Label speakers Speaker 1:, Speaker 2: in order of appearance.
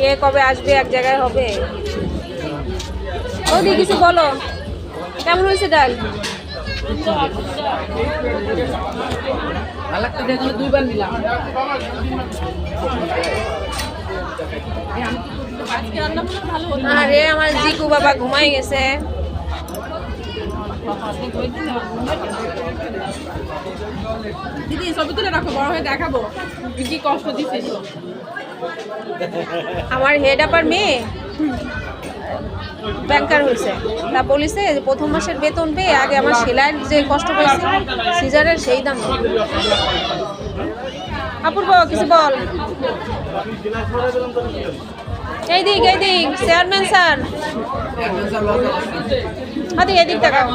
Speaker 1: কে কবে আসবে, এক জায়গায় হবে। ওদি কিছু বলো, কেমন হয়েছে ডাল?
Speaker 2: দুইবার নিলাম।
Speaker 1: আরে আমার জিকু বাবা ঘুমাই গেছে।
Speaker 2: দিদি ছবি তুলে রাখো, বড় হয়ে দেখাবো কি কষ্ট দিচ্ছিস।
Speaker 1: আমার হেড আপার মেয়ে ব্যাংকার হয়েছে, তা বলিছে যে প্রথম মাসের বেতন পেয়ে আগে আমার সেলাইয়ের যে কষ্ট পেয়েছি সিজারের সেই দাম। অপূর্ব কিছু বল। এই দিক চেয়ারম্যান স্যার, এদিক তাকাও।